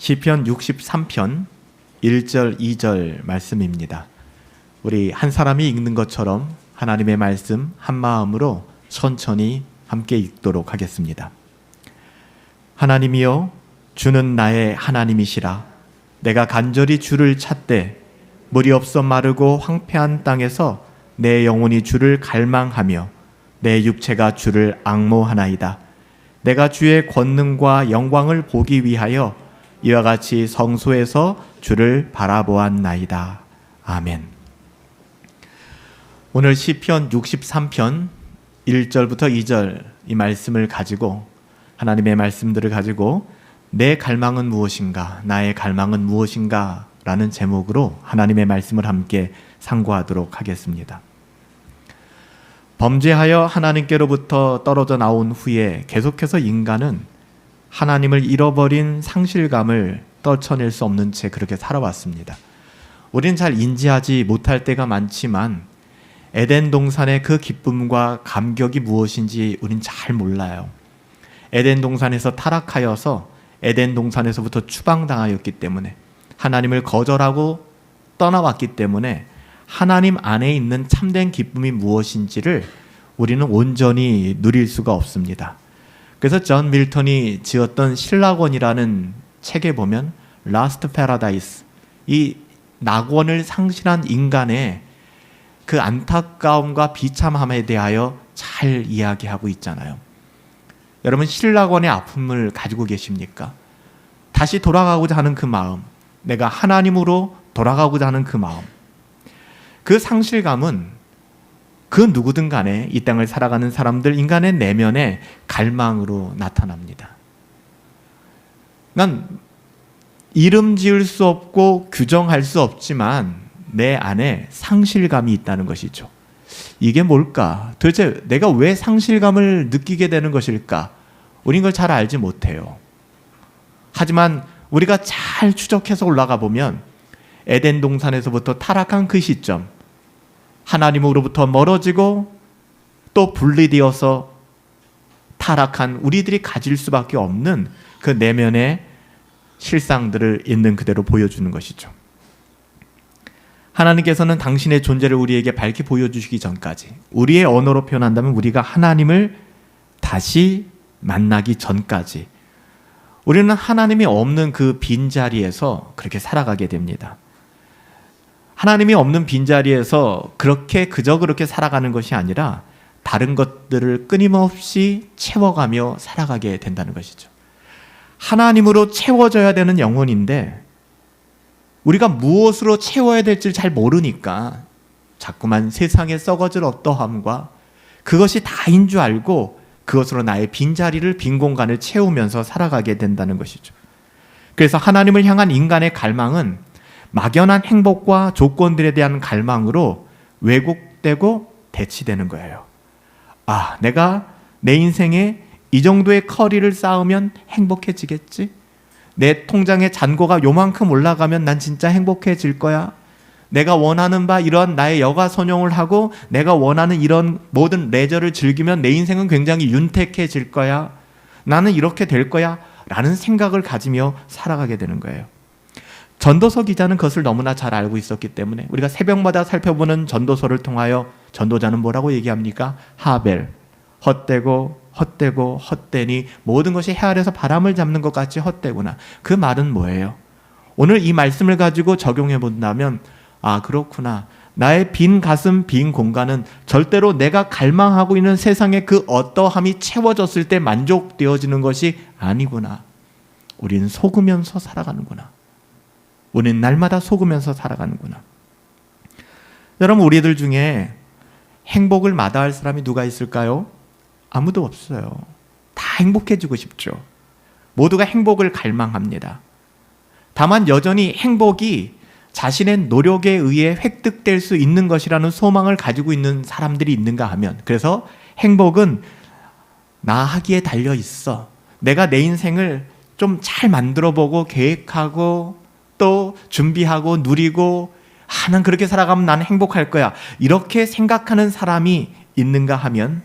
시편 63편 1절 2절 말씀입니다. 우리 한 사람이 읽는 것처럼 하나님의 말씀 한 마음으로 천천히 함께 읽도록 하겠습니다. 하나님이여, 주는 나의 하나님이시라. 내가 간절히 주를 찾되 물이 없어 마르고 황폐한 땅에서 내 영혼이 주를 갈망하며 내 육체가 주를 앙모하나이다. 내가 주의 권능과 영광을 보기 위하여 이와 같이 성소에서 주를 바라보았나이다. 아멘. 오늘 시편 63편 1절부터 2절 이 말씀을 가지고, 하나님의 말씀들을 가지고 내 갈망은 무엇인가, 나의 갈망은 무엇인가 라는 제목으로 하나님의 말씀을 함께 상고하도록 하겠습니다. 범죄하여 하나님께로부터 떨어져 나온 후에 계속해서 인간은 하나님을 잃어버린 상실감을 떨쳐낼 수 없는 채 그렇게 살아왔습니다. 우리는 잘 인지하지 못할 때가 많지만 에덴 동산의 그 기쁨과 감격이 무엇인지 우린 잘 몰라요. 에덴 동산에서 타락하여서 에덴 동산에서부터 추방당하였기 때문에, 하나님을 거절하고 떠나왔기 때문에 하나님 안에 있는 참된 기쁨이 무엇인지를 우리는 온전히 누릴 수가 없습니다. 그래서 존 밀턴이 지었던 신락원이라는 책에 보면 Lost Paradise, 이 낙원을 상실한 인간의 그 안타까움과 비참함에 대하여 잘 이야기하고 있잖아요. 여러분, 신락원의 아픔을 가지고 계십니까? 다시 돌아가고자 하는 그 마음, 내가 하나님으로 돌아가고자 하는 그 마음, 그 상실감은 그 누구든 간에 이 땅을 살아가는 사람들, 인간의 내면의 갈망으로 나타납니다. 난 이름 지을 수 없고 규정할 수 없지만 내 안에 상실감이 있다는 것이죠. 이게 뭘까? 도대체 내가 왜 상실감을 느끼게 되는 것일까? 우린 그걸 잘 알지 못해요. 하지만 우리가 잘 추적해서 올라가 보면 에덴 동산에서부터 타락한 그 시점, 하나님으로부터 멀어지고 또 분리되어서 타락한 우리들이 가질 수밖에 없는 그 내면의 실상들을 있는 그대로 보여주는 것이죠. 하나님께서는 당신의 존재를 우리에게 밝히 보여주시기 전까지, 우리의 언어로 표현한다면 우리가 하나님을 다시 만나기 전까지 우리는 하나님이 없는 그 빈자리에서 그렇게 살아가게 됩니다. 하나님이 없는 빈자리에서 그저 그렇게 살아가는 것이 아니라 다른 것들을 끊임없이 채워가며 살아가게 된다는 것이죠. 하나님으로 채워져야 되는 영혼인데 우리가 무엇으로 채워야 될지 잘 모르니까 자꾸만 세상에 썩어질 어떠함과 그것이 다인 줄 알고 그것으로 나의 빈자리를, 빈 공간을 채우면서 살아가게 된다는 것이죠. 그래서 하나님을 향한 인간의 갈망은 막연한 행복과 조건들에 대한 갈망으로 왜곡되고 대치되는 거예요. 아, 내가 내 인생에 이 정도의 커리를 쌓으면 행복해지겠지? 내 통장의 잔고가 요만큼 올라가면 난 진짜 행복해질 거야. 내가 원하는 바 이런 나의 여가선용을 하고 내가 원하는 이런 모든 레저를 즐기면 내 인생은 굉장히 윤택해질 거야. 나는 이렇게 될 거야 라는 생각을 가지며 살아가게 되는 거예요. 전도서 기자는 그것을 너무나 잘 알고 있었기 때문에 우리가 새벽마다 살펴보는 전도서를 통하여 전도자는 뭐라고 얘기합니까? 하벨, 헛되고 헛되고 헛되니 모든 것이 해 아래서 바람을 잡는 것 같이 헛되구나. 그 말은 뭐예요? 오늘 이 말씀을 가지고 적용해 본다면, 아, 그렇구나. 나의 빈 가슴, 빈 공간은 절대로 내가 갈망하고 있는 세상의 그 어떠함이 채워졌을 때 만족되어지는 것이 아니구나. 우리는 속으면서 살아가는구나. 우리는 날마다 속으면서 살아가는구나. 여러분, 우리들 중에 행복을 마다할 사람이 누가 있을까요? 아무도 없어요. 다 행복해지고 싶죠. 모두가 행복을 갈망합니다. 다만 여전히 행복이 자신의 노력에 의해 획득될 수 있는 것이라는 소망을 가지고 있는 사람들이 있는가 하면, 그래서 행복은 나 하기에 달려 있어. 내가 내 인생을 좀 잘 만들어보고 계획하고 또 준비하고 누리고, 난 그렇게 살아가면 나는 행복할 거야, 이렇게 생각하는 사람이 있는가 하면,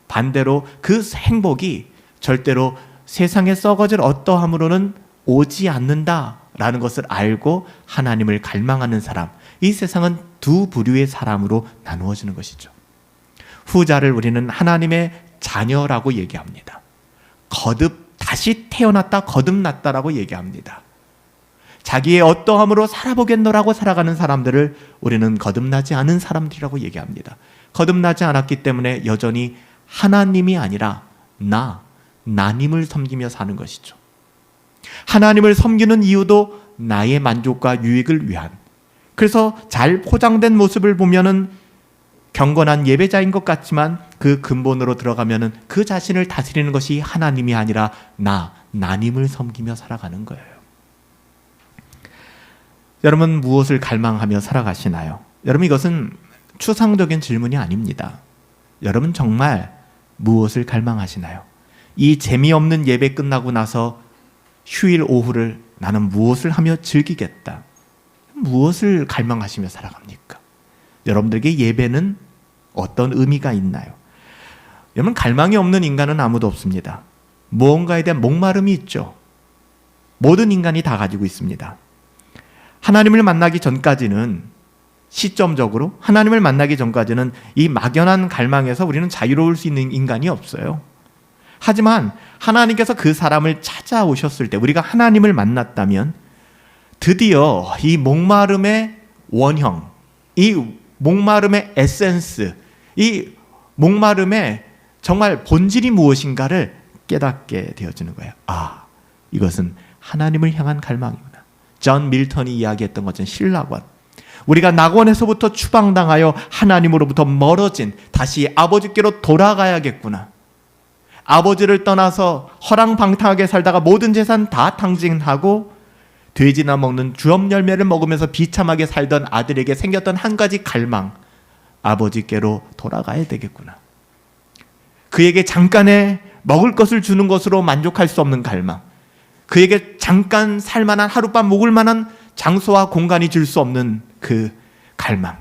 반대로 그 행복이 절대로 세상에 썩어질 어떠함으로는 오지 않는다라는 것을 알고 하나님을 갈망하는 사람, 이 세상은 두 부류의 사람으로 나누어지는 것이죠. 후자를 우리는 하나님의 자녀라고 얘기합니다. 다시 태어났다, 거듭났다라고 얘기합니다. 자기의 어떠함으로 살아보겠노라고 살아가는 사람들을 우리는 거듭나지 않은 사람들이라고 얘기합니다. 거듭나지 않았기 때문에 여전히 하나님이 아니라 나님을 섬기며 사는 것이죠. 하나님을 섬기는 이유도 나의 만족과 유익을 위한, 그래서 잘 포장된 모습을 보면은 경건한 예배자인 것 같지만 그 근본으로 들어가면은 그 자신을 다스리는 것이 하나님이 아니라 나님을 섬기며 살아가는 거예요. 여러분, 무엇을 갈망하며 살아가시나요? 여러분, 이것은 추상적인 질문이 아닙니다. 여러분 정말 무엇을 갈망하시나요? 이 재미없는 예배 끝나고 나서 휴일 오후를 나는 무엇을 하며 즐기겠다. 무엇을 갈망하시며 살아갑니까? 여러분들에게 예배는 어떤 의미가 있나요? 여러분, 갈망이 없는 인간은 아무도 없습니다. 무언가에 대한 목마름이 있죠. 모든 인간이 다 가지고 있습니다. 하나님을 만나기 전까지는, 시점적으로 하나님을 만나기 전까지는 이 막연한 갈망에서 우리는 자유로울 수 있는 인간이 없어요. 하지만 하나님께서 그 사람을 찾아오셨을 때, 우리가 하나님을 만났다면 드디어 이 목마름의 원형, 이 목마름의 에센스, 이 목마름의 정말 본질이 무엇인가를 깨닫게 되어지는 거예요. 이것은 하나님을 향한 갈망이구나. 존 밀턴이 이야기했던 것은 신라권. 우리가 낙원에서부터 추방당하여 하나님으로부터 멀어진, 다시 아버지께로 돌아가야겠구나. 아버지를 떠나서 허랑방탕하게 살다가 모든 재산 다 탕진하고 돼지나 먹는 주업 열매를 먹으면서 비참하게 살던 아들에게 생겼던 한 가지 갈망, 아버지께로 돌아가야 되겠구나. 그에게 잠깐의 먹을 것을 주는 것으로 만족할 수 없는 갈망, 그에게 잠깐 살만한, 하룻밤 묵을 만한 장소와 공간이 줄 수 없는 그 갈망,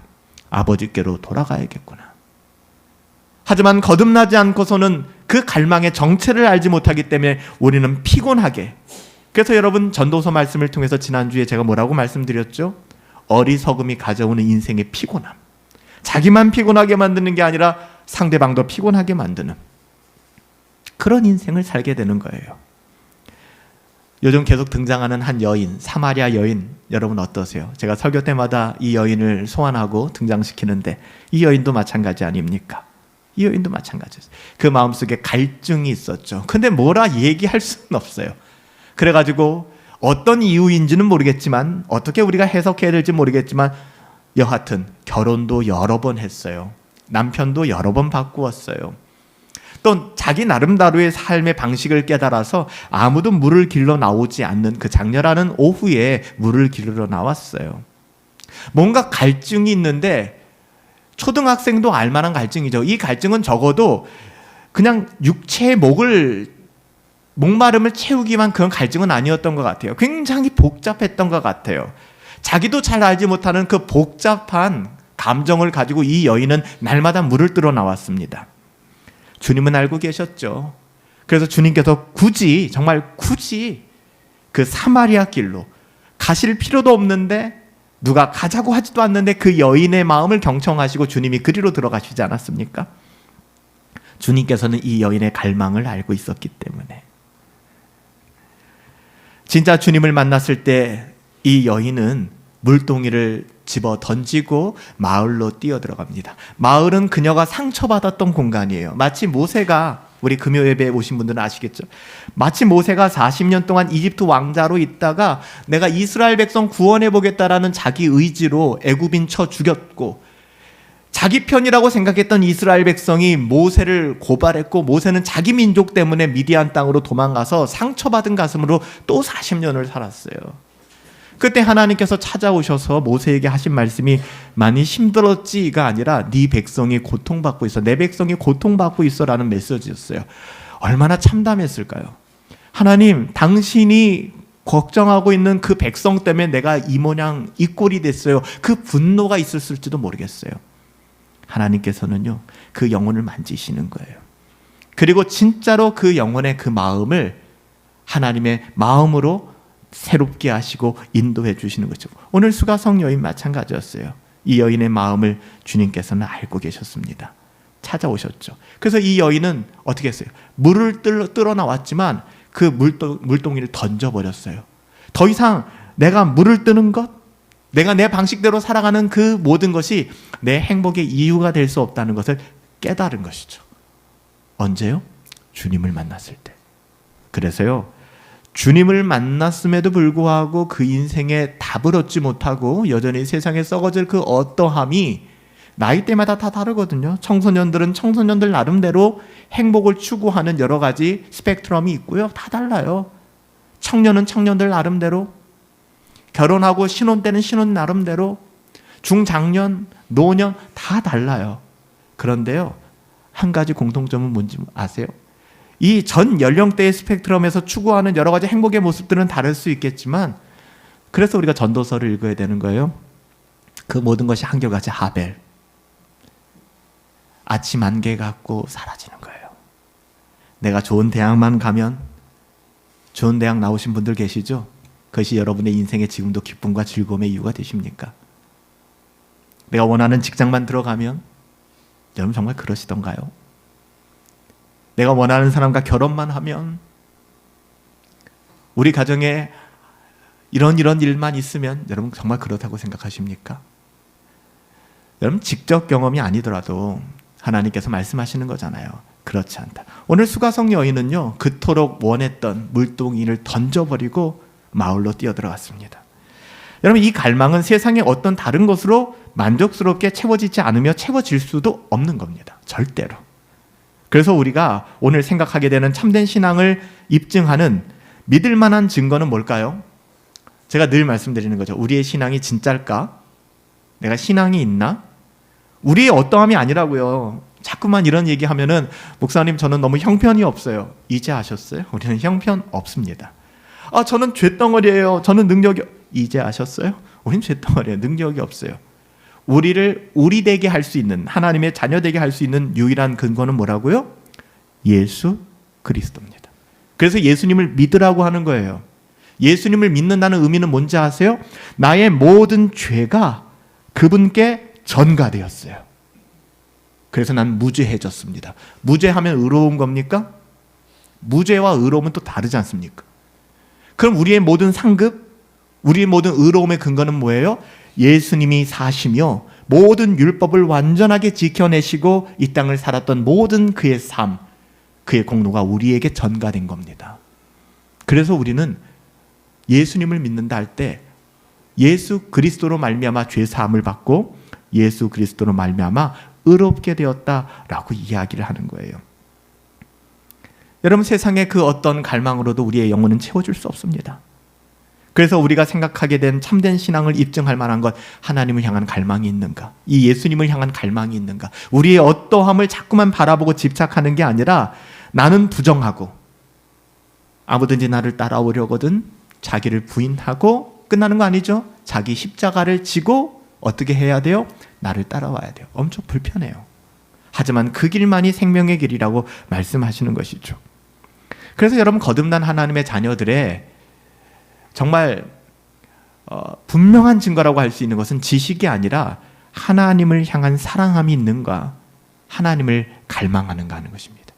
아버지께로 돌아가야겠구나. 하지만 거듭나지 않고서는 그 갈망의 정체를 알지 못하기 때문에 우리는 피곤하게, 그래서 여러분, 전도서 말씀을 통해서 지난주에 제가 뭐라고 말씀드렸죠? 어리석음이 가져오는 인생의 피곤함. 자기만 피곤하게 만드는 게 아니라 상대방도 피곤하게 만드는 그런 인생을 살게 되는 거예요. 요즘 계속 등장하는 한 여인, 사마리아 여인, 여러분 어떠세요? 제가 설교 때마다 이 여인을 소환하고 등장시키는데 이 여인도 마찬가지 아닙니까? 이 여인도 마찬가지였어요. 그 마음속에 갈증이 있었죠. 근데 뭐라 얘기할 수는 없어요. 그래가지고 어떤 이유인지는 모르겠지만, 어떻게 우리가 해석해야 될지 모르겠지만, 여하튼 결혼도 여러 번 했어요. 남편도 여러 번 바꾸었어요. 또 자기 나름대로의 삶의 방식을 깨달아서 아무도 물을 길러 나오지 않는 그 장렬하는 오후에 물을 길러 나왔어요. 뭔가 갈증이 있는데 초등학생도 알만한 갈증이죠. 이 갈증은 적어도 그냥 육체의 목마름을 채우기만 그런 갈증은 아니었던 것 같아요. 굉장히 복잡했던 것 같아요. 자기도 잘 알지 못하는 그 복잡한 감정을 가지고 이 여인은 날마다 물을 뜨러 나왔습니다. 주님은 알고 계셨죠. 그래서 주님께서 정말 굳이 그 사마리아 길로 가실 필요도 없는데, 누가 가자고 하지도 않는데 그 여인의 마음을 경청하시고 주님이 그리로 들어가시지 않았습니까? 주님께서는 이 여인의 갈망을 알고 있었기 때문에. 진짜 주님을 만났을 때 이 여인은 물동이를 집어 던지고 마을로 뛰어 들어갑니다. 마을은 그녀가 상처받았던 공간이에요. 마치 모세가, 우리 금요 예배에 오신 분들은 아시겠죠? 마치 모세가 40년 동안 이집트 왕자로 있다가 내가 이스라엘 백성 구원해 보겠다라는 자기 의지로 애굽인 쳐 죽였고, 자기 편이라고 생각했던 이스라엘 백성이 모세를 고발했고, 모세는 자기 민족 때문에 미디안 땅으로 도망가서 상처받은 가슴으로 또 40년을 살았어요. 그때 하나님께서 찾아오셔서 모세에게 하신 말씀이 많이 힘들었지가 아니라 네 백성이 고통받고 있어, 내 백성이 고통받고 있어라는 메시지였어요. 얼마나 참담했을까요? 하나님, 당신이 걱정하고 있는 그 백성 때문에 내가 이 모양 이 꼴이 됐어요. 그 분노가 있었을지도 모르겠어요. 하나님께서는요, 그 영혼을 만지시는 거예요. 그리고 진짜로 그 영혼의 그 마음을 하나님의 마음으로 새롭게 하시고 인도해 주시는 거죠. 오늘 수가성 여인 마찬가지였어요. 이 여인의 마음을 주님께서는 알고 계셨습니다. 찾아오셨죠. 그래서 이 여인은 어떻게 했어요? 물을 뚫어 나왔지만 그 물동이를 던져버렸어요. 더 이상 내가 물을 뜨는 것, 내가 내 방식대로 살아가는 그 모든 것이 내 행복의 이유가 될 수 없다는 것을 깨달은 것이죠. 언제요? 주님을 만났을 때. 그래서요, 주님을 만났음에도 불구하고 그 인생에 답을 얻지 못하고 여전히 세상에 썩어질 그 어떠함이 나이대마다 다 다르거든요. 청소년들은 청소년들 나름대로 행복을 추구하는 여러 가지 스펙트럼이 있고요. 다 달라요. 청년은 청년들 나름대로, 결혼하고 신혼 때는 신혼 나름대로, 중장년, 노년 다 달라요. 그런데요, 한 가지 공통점은 뭔지 아세요? 이 전 연령대의 스펙트럼에서 추구하는 여러 가지 행복의 모습들은 다를 수 있겠지만, 그래서 우리가 전도서를 읽어야 되는 거예요. 그 모든 것이 한결같이 하벨, 아침 안개 같고 사라지는 거예요. 내가 좋은 대학만 가면, 좋은 대학 나오신 분들 계시죠? 그것이 여러분의 인생의 지금도 기쁨과 즐거움의 이유가 되십니까? 내가 원하는 직장만 들어가면, 여러분 정말 그러시던가요? 내가 원하는 사람과 결혼만 하면, 우리 가정에 이런 일만 있으면, 여러분 정말 그렇다고 생각하십니까? 여러분 직접 경험이 아니더라도 하나님께서 말씀하시는 거잖아요. 그렇지 않다. 오늘 수가성 여인은요, 그토록 원했던 물동이를 던져버리고 마을로 뛰어들어갔습니다. 여러분, 이 갈망은 세상의 어떤 다른 것으로 만족스럽게 채워지지 않으며 채워질 수도 없는 겁니다. 절대로. 그래서 우리가 오늘 생각하게 되는 참된 신앙을 입증하는 믿을 만한 증거는 뭘까요? 제가 늘 말씀드리는 거죠. 우리의 신앙이 진짜일까? 내가 신앙이 있나? 우리의 어떠함이 아니라고요. 자꾸만 이런 얘기하면은, 목사님 저는 너무 형편이 없어요. 이제 아셨어요? 우리는 형편 없습니다. 저는 죄덩어리예요. 저는 능력이, 이제 아셨어요? 우린 죄덩어리예요. 능력이 없어요. 우리를 우리 되게 할 수 있는, 하나님의 자녀 되게 할 수 있는 유일한 근거는 뭐라고요? 예수 그리스도입니다. 그래서 예수님을 믿으라고 하는 거예요. 예수님을 믿는다는 의미는 뭔지 아세요? 나의 모든 죄가 그분께 전가되었어요. 그래서 난 무죄해졌습니다. 무죄하면 의로운 겁니까? 무죄와 의로움은 또 다르지 않습니까? 그럼 우리의 모든 상급, 우리의 모든 의로움의 근거는 뭐예요? 예수님이 사시며 모든 율법을 완전하게 지켜내시고 이 땅을 살았던 모든 그의 삶, 그의 공로가 우리에게 전가된 겁니다. 그래서 우리는 예수님을 믿는다 할 때 예수 그리스도로 말미암아 죄 사함을 받고 예수 그리스도로 말미암아 의롭게 되었다라고 이야기를 하는 거예요. 여러분, 세상의 그 어떤 갈망으로도 우리의 영혼은 채워줄 수 없습니다. 그래서 우리가 생각하게 된 참된 신앙을 입증할 만한 것, 하나님을 향한 갈망이 있는가? 이 예수님을 향한 갈망이 있는가? 우리의 어떠함을 자꾸만 바라보고 집착하는 게 아니라 나는 부정하고 아무든지 나를 따라오려거든 자기를 부인하고 끝나는 거 아니죠? 자기 십자가를 지고 어떻게 해야 돼요? 나를 따라와야 돼요. 엄청 불편해요. 하지만 그 길만이 생명의 길이라고 말씀하시는 것이죠. 그래서 여러분, 거듭난 하나님의 자녀들의 정말 분명한 증거라고 할 수 있는 것은 지식이 아니라 하나님을 향한 사랑함이 있는가, 하나님을 갈망하는가 하는 것입니다.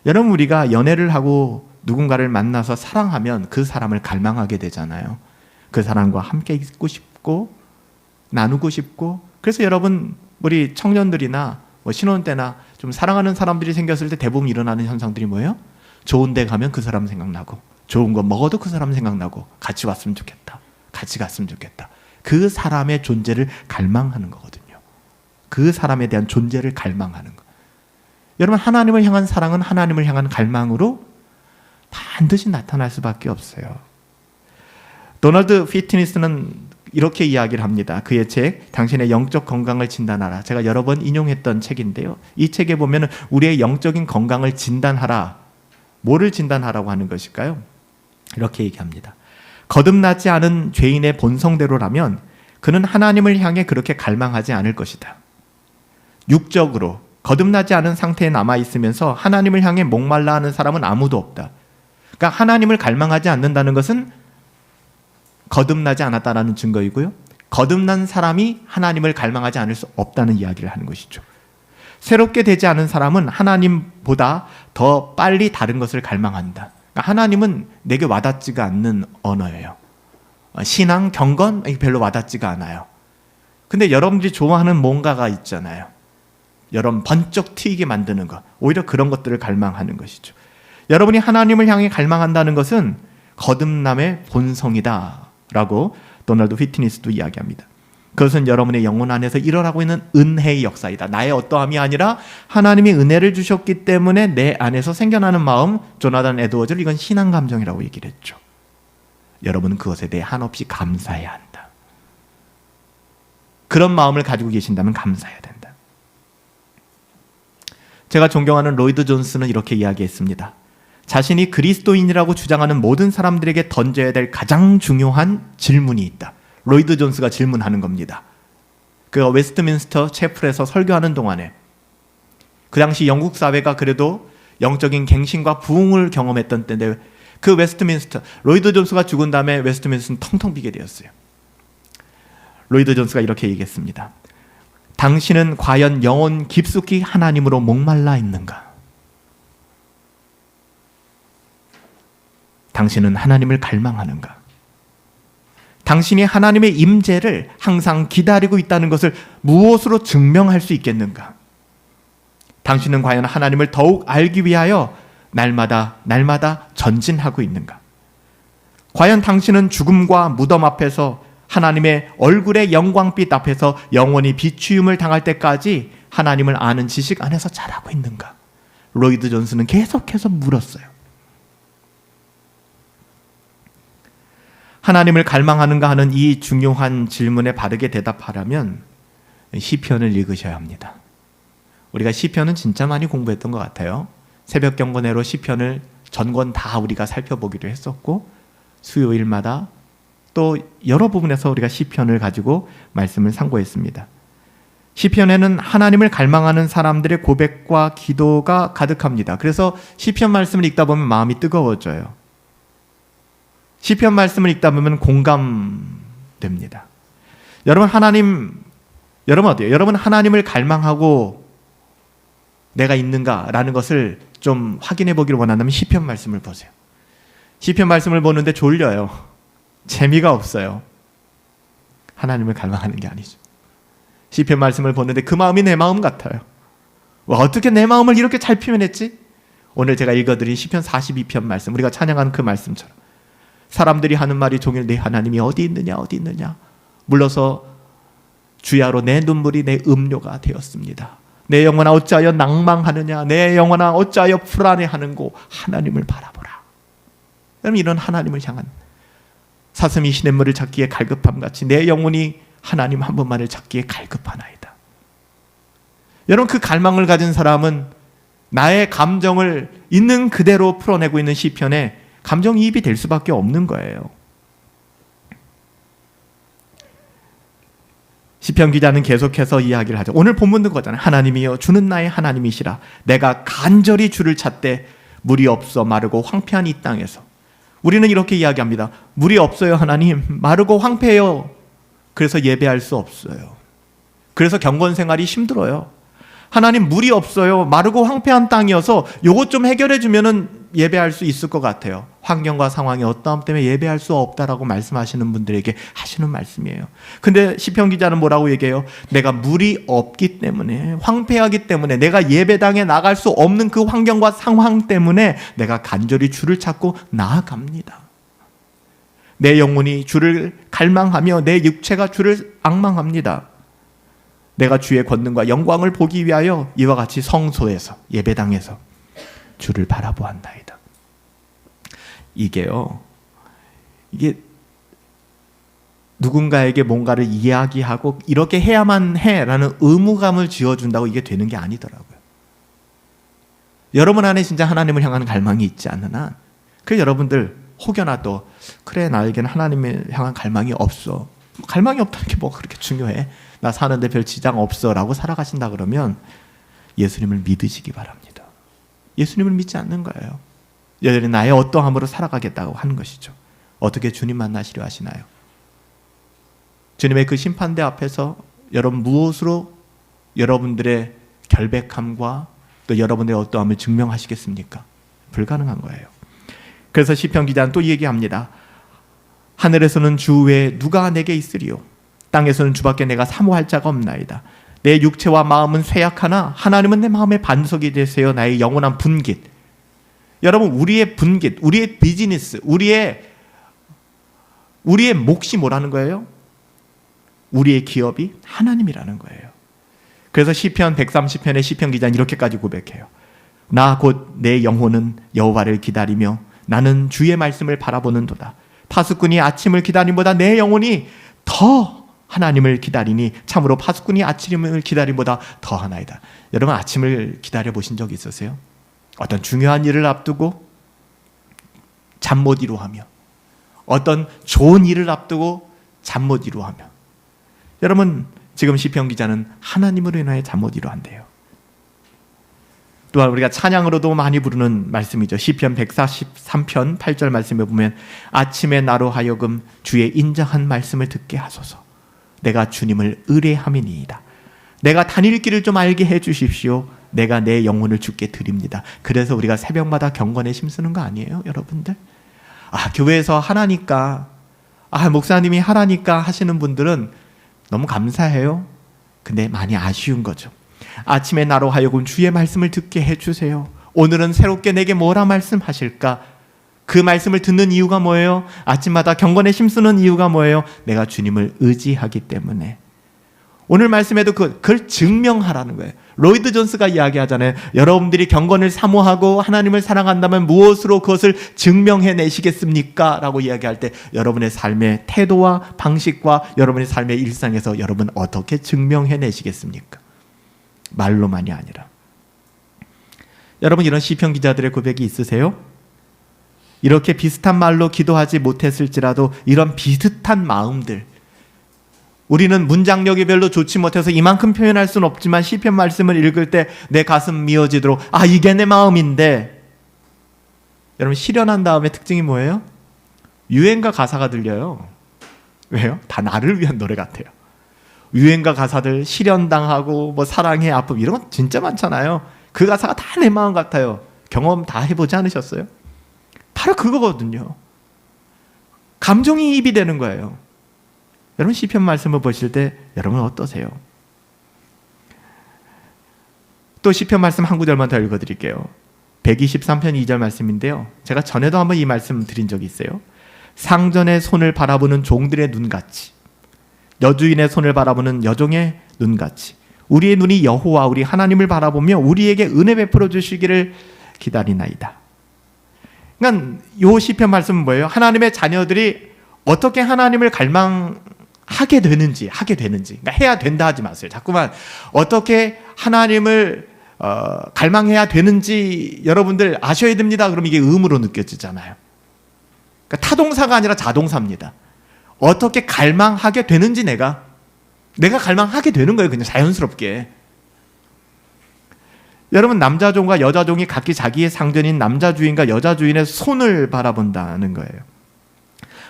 여러분, 우리가 연애를 하고 누군가를 만나서 사랑하면 그 사람을 갈망하게 되잖아요. 그 사람과 함께 있고 싶고 나누고 싶고. 그래서 여러분, 우리 청년들이나 신혼 때나 좀 사랑하는 사람들이 생겼을 때 대부분 일어나는 현상들이 뭐예요? 좋은 데 가면 그 사람 생각나고, 좋은 거 먹어도 그 사람 생각나고, 같이 왔으면 좋겠다, 같이 갔으면 좋겠다. 그 사람의 존재를 갈망하는 거거든요. 그 사람에 대한 존재를 갈망하는 거. 여러분, 하나님을 향한 사랑은 하나님을 향한 갈망으로 반드시 나타날 수밖에 없어요. 도널드 피트니스는 이렇게 이야기를 합니다. 그의 책 당신의 영적 건강을 진단하라. 제가 여러 번 인용했던 책인데요. 이 책에 보면 우리의 영적인 건강을 진단하라. 뭐를 진단하라고 하는 것일까요? 이렇게 얘기합니다. 거듭나지 않은 죄인의 본성대로라면 그는 하나님을 향해 그렇게 갈망하지 않을 것이다. 육적으로 거듭나지 않은 상태에 남아있으면서 하나님을 향해 목말라 하는 사람은 아무도 없다. 그러니까 하나님을 갈망하지 않는다는 것은 거듭나지 않았다라는 증거이고요. 거듭난 사람이 하나님을 갈망하지 않을 수 없다는 이야기를 하는 것이죠. 새롭게 되지 않은 사람은 하나님보다 더 빨리 다른 것을 갈망한다. 그러니까 하나님은 내게 와닿지가 않는 언어예요. 신앙, 경건 별로 와닿지가 않아요. 근데 여러분들이 좋아하는 뭔가가 있잖아요. 여러분 번쩍 튀게 만드는 것, 오히려 그런 것들을 갈망하는 것이죠. 여러분이 하나님을 향해 갈망한다는 것은 거듭남의 본성이다 라고 도널드 휘트니스도 이야기합니다. 그것은 여러분의 영혼 안에서 일어나고 있는 은혜의 역사이다. 나의 어떠함이 아니라 하나님이 은혜를 주셨기 때문에 내 안에서 생겨나는 마음, 조나단 에드워즈를 이건 신앙 감정이라고 얘기를 했죠. 여러분은 그것에 대해 한없이 감사해야 한다. 그런 마음을 가지고 계신다면 감사해야 된다. 제가 존경하는 로이드 존스는 이렇게 이야기했습니다. 자신이 그리스도인이라고 주장하는 모든 사람들에게 던져야 될 가장 중요한 질문이 있다. 로이드 존스가 질문하는 겁니다. 그 웨스트민스터 채플에서 설교하는 동안에 그 당시 영국 사회가 그래도 영적인 갱신과 부흥을 경험했던 때인데 그 웨스트민스터, 로이드 존스가 죽은 다음에 웨스트민스터는 텅텅 비게 되었어요. 로이드 존스가 이렇게 얘기했습니다. 당신은 과연 영혼 깊숙이 하나님으로 목말라 있는가? 당신은 하나님을 갈망하는가? 당신이 하나님의 임재를 항상 기다리고 있다는 것을 무엇으로 증명할 수 있겠는가? 당신은 과연 하나님을 더욱 알기 위하여 날마다 전진하고 있는가? 과연 당신은 죽음과 무덤 앞에서 하나님의 얼굴의 영광빛 앞에서 영원히 비추임을 당할 때까지 하나님을 아는 지식 안에서 자라고 있는가? 로이드 존스는 계속해서 물었어요. 하나님을 갈망하는가 하는 이 중요한 질문에 바르게 대답하려면 시편을 읽으셔야 합니다. 우리가 시편은 진짜 많이 공부했던 것 같아요. 새벽 경건회로 시편을 전권 다 우리가 살펴보기로 했었고 수요일마다 또 여러 부분에서 우리가 시편을 가지고 말씀을 상고했습니다. 시편에는 하나님을 갈망하는 사람들의 고백과 기도가 가득합니다. 그래서 시편 말씀을 읽다 보면 마음이 뜨거워져요. 시편 말씀을 읽다 보면 공감됩니다. 여러분 어때요? 여러분 하나님을 갈망하고 내가 있는가라는 것을 좀 확인해 보기를 원한다면 시편 말씀을 보세요. 시편 말씀을 보는데 졸려요. 재미가 없어요. 하나님을 갈망하는 게 아니죠. 시편 말씀을 보는데 그 마음이 내 마음 같아요. 와, 어떻게 내 마음을 이렇게 잘 표현했지? 오늘 제가 읽어드린 시편 42편 말씀, 우리가 찬양하는 그 말씀처럼 사람들이 하는 말이 종일 내 하나님이 어디 있느냐 물러서 주야로 내 눈물이 내 음료가 되었습니다. 내 영혼아 어찌하여 낭망하느냐, 내 영혼아 어찌하여 불안해하는고 하나님을 바라보라. 여러분, 이런 하나님을 향한 사슴이 시냇물을 찾기에 갈급함같이 내 영혼이 하나님 한 분만을 찾기에 갈급하나이다. 여러분, 그 갈망을 가진 사람은 나의 감정을 있는 그대로 풀어내고 있는 시편에 감정이입이 될 수밖에 없는 거예요. 시편 기자는 계속해서 이야기를 하죠. 오늘 본문도 그거잖아요. 하나님이여 주는 나의 하나님이시라. 내가 간절히 주를 찾되 물이 없어 마르고 황폐한 이 땅에서. 우리는 이렇게 이야기합니다. 물이 없어요 하나님. 마르고 황폐해요. 그래서 예배할 수 없어요. 그래서 경건 생활이 힘들어요. 하나님 물이 없어요. 마르고 황폐한 땅이어서 요것 좀 해결해 주면은 예배할 수 있을 것 같아요. 환경과 상황이 어떠함 때문에 예배할 수 없다라고 말씀하시는 분들에게 하시는 말씀이에요. 근데 시편 기자는 뭐라고 얘기해요? 내가 물이 없기 때문에, 황폐하기 때문에, 내가 예배당에 나갈 수 없는 그 환경과 상황 때문에 내가 간절히 주를 찾고 나아갑니다. 내 영혼이 주를 갈망하며 내 육체가 주를 앙망합니다. 내가 주의 권능과 영광을 보기 위하여 이와 같이 성소에서, 예배당에서 주를 바라보았나이다. 이게 누군가에게 뭔가를 이야기하고 이렇게 해야만 해라는 의무감을 지어준다고 이게 되는 게 아니더라고요. 여러분 안에 진짜 하나님을 향하는 갈망이 있지 않는 한, 그래 여러분들 혹여나도 그래 나에게는 하나님을 향한 갈망이 없어, 갈망이 없다는 게 뭐가 그렇게 중요해, 나 사는데 별 지장 없어 라고 살아가신다 그러면 예수님을 믿으시기 바랍니다. 예수님을 믿지 않는 거예요. 여전히 나의 어떠함으로 살아가겠다고 하는 것이죠. 어떻게 주님 만나시려 하시나요? 주님의 그 심판대 앞에서 여러분 무엇으로 여러분들의 결백함과 또 여러분들의 어떠함을 증명하시겠습니까? 불가능한 거예요. 그래서 시편 기자는 또 얘기합니다. 하늘에서는 주 외에 누가 내게 있으리요? 땅에서는 주밖에 내가 사모할 자가 없나이다. 내 육체와 마음은 쇠약하나 하나님은 내 마음의 반석이 되세요. 나의 영원한 분깃. 여러분, 우리의 분깃, 우리의 비즈니스, 우리의 몫이 뭐라는 거예요? 우리의 기업이 하나님이라는 거예요. 그래서 시편 130편의 시편 기자는 이렇게까지 고백해요. 나 곧 내 영혼은 여호와를 기다리며 나는 주의 말씀을 바라보는도다. 파수꾼이 아침을 기다림보다 내 영혼이 더 하나님을 기다리니 참으로 파수꾼이 아침을 기다림보다 더하나이다. 여러분, 아침을 기다려 보신 적 있으세요? 어떤 중요한 일을 앞두고 잠 못 이루하며, 어떤 좋은 일을 앞두고 잠 못 이루하며. 여러분, 지금 시편 기자는 하나님으로 인하여 잠 못 이루한대요. 또한 우리가 찬양으로도 많이 부르는 말씀이죠. 시편 143편 8절 말씀에 보면 아침에 나로 하여금 주의 인정한 말씀을 듣게 하소서. 내가 주님을 의뢰함이니이다. 내가 다닐 길을 좀 알게 해 주십시오. 내가 내 영혼을 주께 드립니다. 그래서 우리가 새벽마다 경건에 힘쓰는 거 아니에요, 여러분들? 교회에서 하라니까, 목사님이 하라니까 하시는 분들은 너무 감사해요. 근데 많이 아쉬운 거죠. 아침에 나로 하여금 주의 말씀을 듣게 해주세요. 오늘은 새롭게 내게 뭐라 말씀하실까? 그 말씀을 듣는 이유가 뭐예요? 아침마다 경건에 힘쓰는 이유가 뭐예요? 내가 주님을 의지하기 때문에. 오늘 말씀에도 그걸 증명하라는 거예요. 로이드 존스가 이야기하잖아요. 여러분들이 경건을 사모하고 하나님을 사랑한다면 무엇으로 그것을 증명해내시겠습니까? 라고 이야기할 때 여러분의 삶의 태도와 방식과 여러분의 삶의 일상에서 여러분 어떻게 증명해내시겠습니까? 말로만이 아니라. 여러분, 이런 시편 기자들의 고백이 있으세요? 이렇게 비슷한 말로 기도하지 못했을지라도 이런 비슷한 마음들, 우리는 문장력이 별로 좋지 못해서 이만큼 표현할 수는 없지만 시편 말씀을 읽을 때 내 가슴 미어지도록 이게 내 마음인데, 여러분, 실현한 다음에 특징이 뭐예요? 유행가 가사가 들려요. 왜요? 다 나를 위한 노래 같아요. 유행가 가사들 실현당하고 뭐 사랑의 아픔 이런 건 진짜 많잖아요. 그 가사가 다 내 마음 같아요. 경험 다 해보지 않으셨어요? 바로 그거거든요. 감정이입이 되는 거예요. 여러분, 시편 말씀을 보실 때 여러분 어떠세요? 또 시편 말씀 한 구절만 더 읽어드릴게요. 123편 2절 말씀인데요. 제가 전에도 한번 이 말씀 드린 적이 있어요. 상전의 손을 바라보는 종들의 눈같이, 여주인의 손을 바라보는 여종의 눈같이 우리의 눈이 여호와 우리 하나님을 바라보며 우리에게 은혜 베풀어 주시기를 기다리나이다. 그러니까 이 시편 말씀은 뭐예요? 하나님의 자녀들이 어떻게 하나님을 갈망하게 되는지, 그러니까 해야 된다 하지 마세요. 자꾸만 어떻게 하나님을 갈망해야 되는지 여러분들 아셔야 됩니다. 그러면 이게 의무로 느껴지잖아요. 그러니까 타동사가 아니라 자동사입니다. 어떻게 갈망하게 되는지 내가 갈망하게 되는 거예요. 그냥 자연스럽게. 여러분, 남자 종과 여자 종이 각기 자기의 상전인 남자 주인과 여자 주인의 손을 바라본다는 거예요.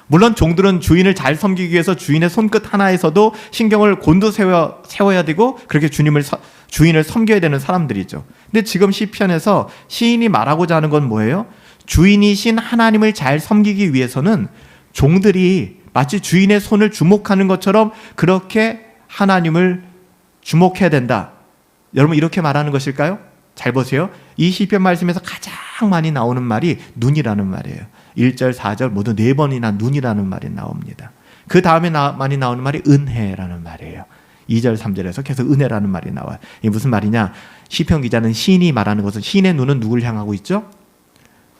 물론 종들은 주인을 잘 섬기기 위해서 주인의 손끝 하나에서도 신경을 곤두세워야 되고 그렇게 주인을 섬겨야 되는 사람들이죠. 근데 지금 시편에서 시인이 말하고자 하는 건 뭐예요? 주인이신 하나님을 잘 섬기기 위해서는 종들이 마치 주인의 손을 주목하는 것처럼 그렇게 하나님을 주목해야 된다. 여러분, 이렇게 말하는 것일까요? 잘 보세요. 이 시편 말씀에서 가장 많이 나오는 말이 눈이라는 말이에요. 1절, 4절 모두 4번이나 눈이라는 말이 나옵니다. 그 다음에 많이 나오는 말이 은혜라는 말이에요. 2절, 3절에서 계속 은혜라는 말이 나와요. 이게 무슨 말이냐? 시편 기자는 시인이 말하는 것은 시인의 눈은 누굴 향하고 있죠?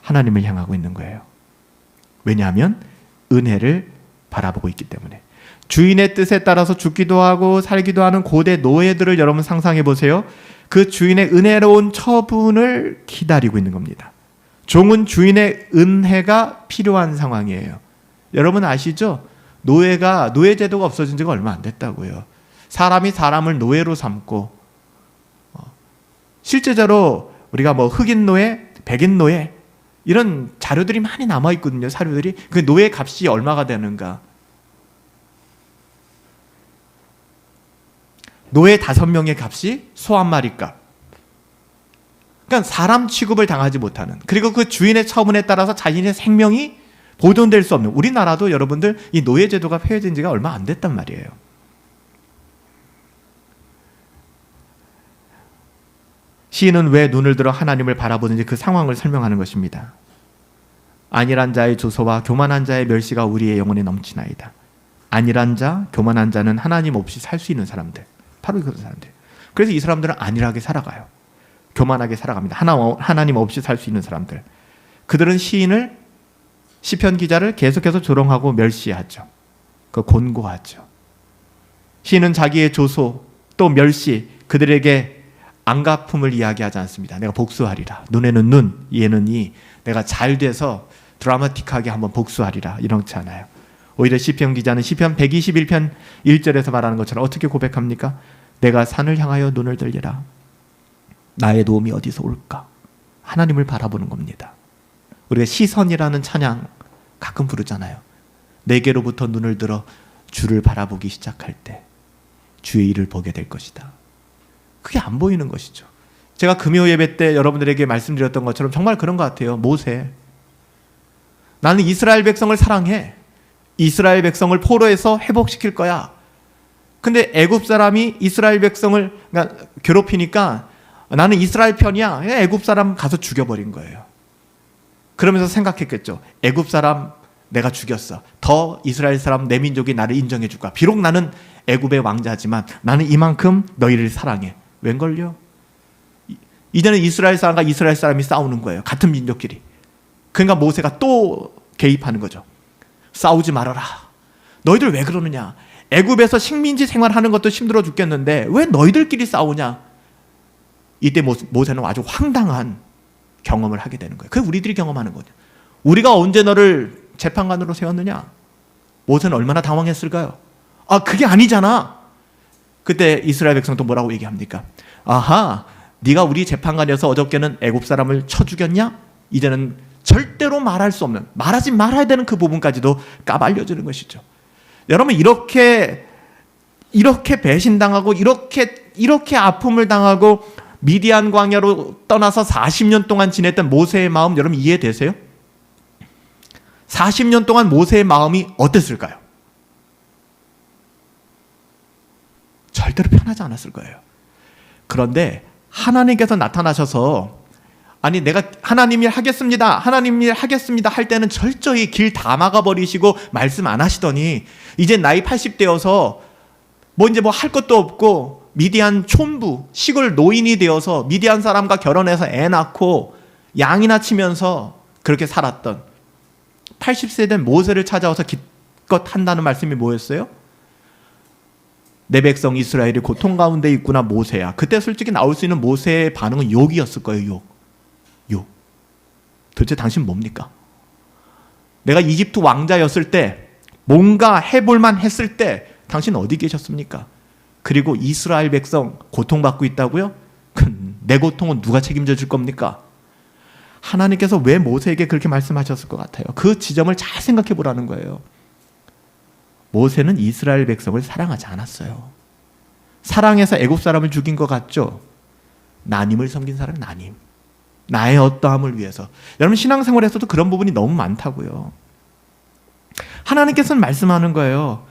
하나님을 향하고 있는 거예요. 왜냐하면 은혜를 바라보고 있기 때문에. 주인의 뜻에 따라서 죽기도 하고 살기도 하는 고대 노예들을 여러분 상상해 보세요. 그 주인의 은혜로운 처분을 기다리고 있는 겁니다. 종은 주인의 은혜가 필요한 상황이에요. 여러분 아시죠? 노예 제도가 없어진 지가 얼마 안 됐다고요. 사람이 사람을 노예로 삼고, 실제적으로 우리가 뭐 흑인 노예, 백인 노예 이런 자료들이 많이 남아 있거든요. 사료들이. 그 노예 값이 얼마가 되는가? 노예 5명의 값이 소 한 마리 값. 그러니까 사람 취급을 당하지 못하는, 그리고 그 주인의 처분에 따라서 자신의 생명이 보존될 수 없는, 우리나라도 여러분들 이 노예제도가 폐해진 지가 얼마 안 됐단 말이에요. 시인은 왜 눈을 들어 하나님을 바라보는지 그 상황을 설명하는 것입니다. 안일한 자의 조소와 교만한 자의 멸시가 우리의 영혼에 넘치나이다. 안일한 자, 교만한 자는 하나님 없이 살 수 있는 사람들, 바로 그런 사람들. 그래서 이 사람들은 안일하게 살아가요. 교만하게 살아갑니다. 하나님 없이 살 수 있는 사람들. 그들은 시인을, 시편 기자를 계속해서 조롱하고 멸시하죠. 곤고하죠. 시인은 자기의 조소 또 멸시, 그들에게 안갚음을 이야기하지 않습니다. 내가 복수하리라. 눈에는 눈, 이에는 이. 내가 잘 돼서 드라마틱하게 한번 복수하리라. 이렇지 않아요. 오히려 시편 기자는 시편 121편 1절에서 말하는 것처럼 어떻게 고백합니까? 내가 산을 향하여 눈을 들리라. 나의 도움이 어디서 올까? 하나님을 바라보는 겁니다. 우리가 시선이라는 찬양 가끔 부르잖아요. 내게로부터 눈을 들어 주를 바라보기 시작할 때 주의 일을 보게 될 것이다. 그게 안 보이는 것이죠. 제가 금요 예배 때 여러분들에게 말씀드렸던 것처럼 정말 그런 것 같아요. 모세, 나는 이스라엘 백성을 사랑해. 이스라엘 백성을 포로에서 회복시킬 거야. 근데 애굽 사람이 이스라엘 백성을 괴롭히니까 나는 이스라엘 편이야. 애굽 사람 가서 죽여버린 거예요. 그러면서 생각했겠죠. 애굽 사람 내가 죽였어. 더 이스라엘 사람, 내 민족이 나를 인정해 줄까. 비록 나는 애굽의 왕자지만 나는 이만큼 너희를 사랑해. 웬걸요? 이제는 이스라엘 사람과 이스라엘 사람이 싸우는 거예요. 같은 민족끼리. 그러니까 모세가 또 개입하는 거죠. 싸우지 말아라. 너희들 왜 그러느냐. 애굽에서 식민지 생활하는 것도 힘들어 죽겠는데 왜 너희들끼리 싸우냐. 이때 모세는 아주 황당한 경험을 하게 되는 거예요. 그게 우리들이 경험하는 거죠. 우리가 언제 너를 재판관으로 세웠느냐. 모세는 얼마나 당황했을까요? 아, 그게 아니잖아. 그때 이스라엘 백성도 뭐라고 얘기합니까? 아하, 네가 우리 재판관이어서 어저께는 애굽 사람을 쳐 죽였냐? 이제는 절대로 말할 수 없는, 말하지 말아야 되는 그 부분까지도 까발려주는 것이죠. 여러분, 이렇게 배신당하고 이렇게 아픔을 당하고 미디안 광야로 떠나서 40년 동안 지냈던 모세의 마음 여러분 이해되세요? 40년 동안 모세의 마음이 어땠을까요? 절대로 편하지 않았을 거예요. 그런데 하나님께서 나타나셔서 아니 내가 하나님 일 하겠습니다. 하나님 일 하겠습니다 할 때는 철저히 길 다 막아버리시고 말씀 안 하시더니 이제 나이 80대여서 이제 할 것도 없고 미디안 촌부, 시골 노인이 되어서 미디안 사람과 결혼해서 애 낳고 양이나 치면서 그렇게 살았던 80세 된 모세를 찾아와서 기껏 한다는 말씀이 뭐였어요? 내 백성 이스라엘이 고통 가운데 있구나 모세야. 그때 솔직히 나올 수 있는 모세의 반응은 욕이었을 거예요. 욕. 도대체 당신 뭡니까? 내가 이집트 왕자였을 때 뭔가 해볼만 했을 때 당신 어디 계셨습니까? 그리고 이스라엘 백성 고통받고 있다고요? 내 고통은 누가 책임져 줄 겁니까? 하나님께서 왜 모세에게 그렇게 말씀하셨을 것 같아요? 그 지점을 잘 생각해 보라는 거예요. 모세는 이스라엘 백성을 사랑하지 않았어요. 사랑해서 애굽 사람을 죽인 것 같죠? 나님을 섬긴 사람은 나님. 나의 어떠함을 위해서. 여러분 신앙생활에서도 그런 부분이 너무 많다고요. 하나님께서는 말씀하는 거예요.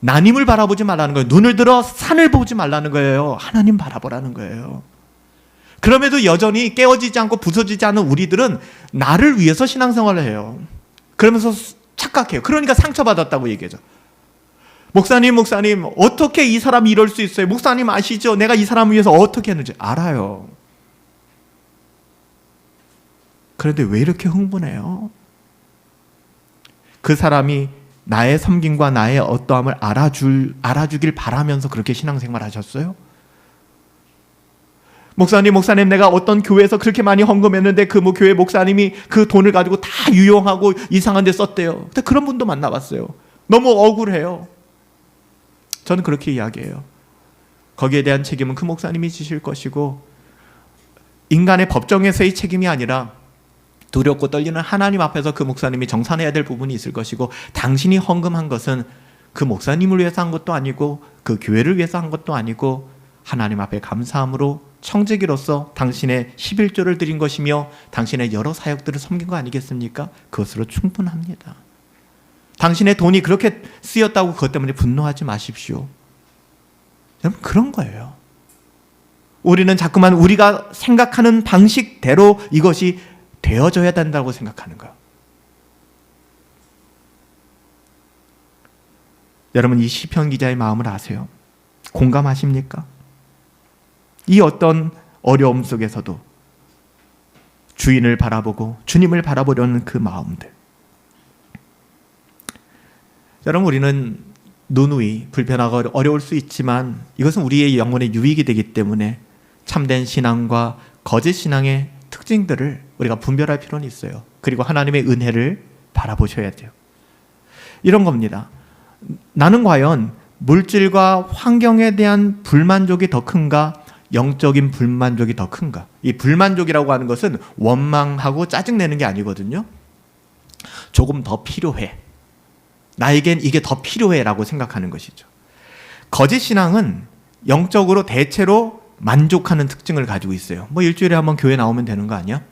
나님을 바라보지 말라는 거예요. 눈을 들어 산을 보지 말라는 거예요. 하나님 바라보라는 거예요. 그럼에도 여전히 깨어지지 않고 부서지지 않은 우리들은 나를 위해서 신앙생활을 해요. 그러면서 착각해요. 그러니까 상처받았다고 얘기하죠. 목사님 어떻게 이 사람이 이럴 수 있어요? 목사님 아시죠? 내가 이 사람을 위해서 어떻게 했는지 알아요. 그런데 왜 이렇게 흥분해요? 그 사람이 나의 섬김과 나의 어떠함을 알아주길 바라면서 그렇게 신앙생활 하셨어요? 목사님 내가 어떤 교회에서 그렇게 많이 헌금했는데 그 교회 목사님이 그 돈을 가지고 다 유용하고 이상한 데 썼대요. 근데 그런 분도 만나봤어요. 너무 억울해요. 저는 그렇게 이야기해요. 거기에 대한 책임은 그 목사님이 지실 것이고 인간의 법정에서의 책임이 아니라 두렵고 떨리는 하나님 앞에서 그 목사님이 정산해야 될 부분이 있을 것이고 당신이 헌금한 것은 그 목사님을 위해서 한 것도 아니고 그 교회를 위해서 한 것도 아니고 하나님 앞에 감사함으로 청지기로서 당신의 11조를 드린 것이며 당신의 여러 사역들을 섬긴 거 아니겠습니까? 그것으로 충분합니다. 당신의 돈이 그렇게 쓰였다고 그것 때문에 분노하지 마십시오. 여러분, 그런 거예요. 우리는 자꾸만 우리가 생각하는 방식대로 이것이 되어져야 된다고 생각하는 거예요. 여러분, 이 시편 기자의 마음을 아세요? 공감하십니까? 이 어떤 어려움 속에서도 주인을 바라보고 주님을 바라보려는 그 마음들. 여러분, 우리는 누누이 불편하고 어려울 수 있지만 이것은 우리의 영혼의 유익이 되기 때문에 참된 신앙과 거짓 신앙의 특징들을 우리가 분별할 필요는 있어요. 그리고 하나님의 은혜를 바라보셔야 돼요. 이런 겁니다. 나는 과연 물질과 환경에 대한 불만족이 더 큰가? 영적인 불만족이 더 큰가? 이 불만족이라고 하는 것은 원망하고 짜증내는 게 아니거든요. 조금 더 필요해. 나에겐 이게 더 필요해 라고 생각하는 것이죠. 거짓 신앙은 영적으로 대체로 만족하는 특징을 가지고 있어요. 뭐 일주일에 한번 교회 나오면 되는 거 아니야?